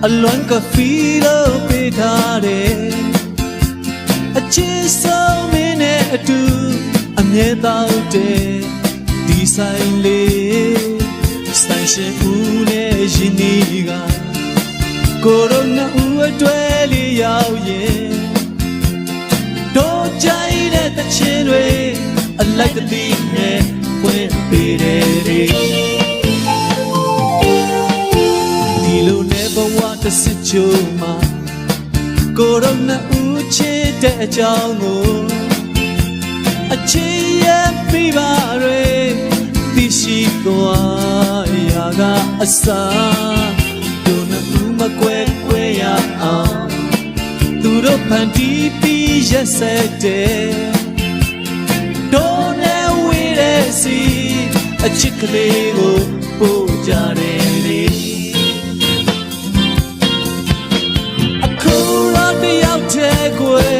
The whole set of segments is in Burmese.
အလွမ်းကဖီလို့ပေးထားတယ်အချစ်ဆုံးမင်းနဲ့အတူအမြဲတော့တယ်ဒီဆိုင်လေးဆိုင်ရှင်ဦးနဲ့ရင်ဒီကကိုရိုနာဦးအတွဲလေးရောက်ရင်တို့ကြိုက်တဲ့တချင်တွေအလိုက်တတိနဲ့ဖွင့်ပေးတယ်ဒီလိုနဲ့ဘဝတစ်စစ်ချိုးမှာကိုရိုနာဦးချစ်တဲ့အကြောင်းကိုအချစ်ရဲ့ပြပါတွေသိရှိသွားရာကအစားတို့နှစ်ဦးမကွဲကွဲရအောင်သူတို့ဖန်တီးပြီးရက်ဆက်တဲ့တို့နဲ့ဝေးတဲ့စီအချစ်ကလေးကိုပို့ကြတယ်လေအခုတော့တယောက်တည်းကို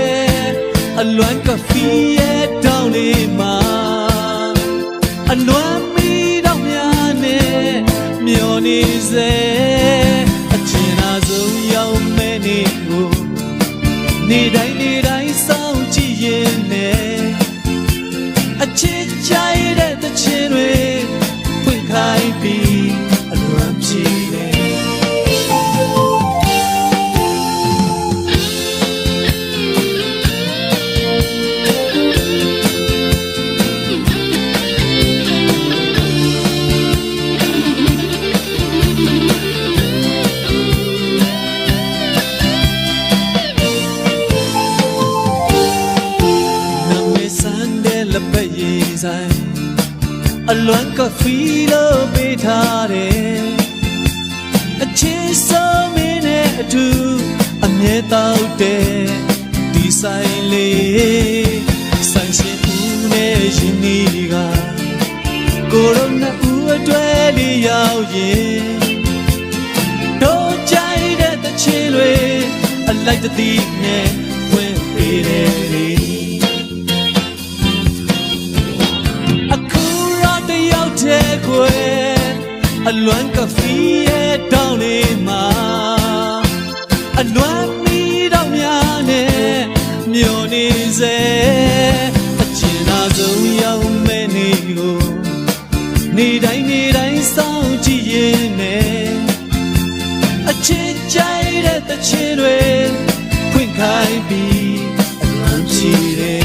အလွမ်းကဖီရဲ့တောင်းလေးမှာအလွမ်းမီတော့များနဲ့မျောနေစေအချင်သာဆုံးရောက်မဲ့နေကိုနေတိုင်းစောင့်ကြည့်ရင်နဲ့အချစ်ကြိုက်တဲ့တချင်တွေဖွင့်ခိုင်းပြီးအလွမ်းကြည့်တယ်အလွမ်းကဖီလို့ပေးထားတယ်အချစ်ဆုံးမင်းနဲ့အတူအမြဲတော့တယ်ဒီဆိုင်လေးဆိုင်ရှင်ဦးနဲ့ရင်ဒီကကိုရိုနာဦးအတွဲလေးရောက်ရင်တို့ကြိုက်တဲ့တချင်တွေအလိုက်တတိနဲ့ဝင်ပေးတယ်အလွမ်းကဖီရဲ့တောင်းလေးမှာအလွမ်းမီတော့များနဲ့မျောနေစေအချင်သာဆုံးရောက်မဲ့နေကိုနေတိုင်းစောင့်ကြည့်ရင်နဲ့အချစ်ကြိုက်တဲ့တချင်တွေဖွင့်ခိုင်းပြီးအလွမ်းကြည့်တယ်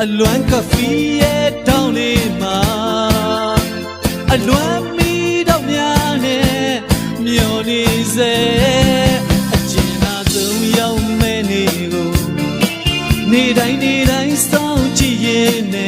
အလွမ်းကဖီရဲ့တောင်းလေးမှာအလွမ်းမီတော့များနဲ့မျောနေစေအကျဉ်းသာဆုံးရောက်မဲ့နေကိုနေတိုင်းစောင့်ကြည့်ရင်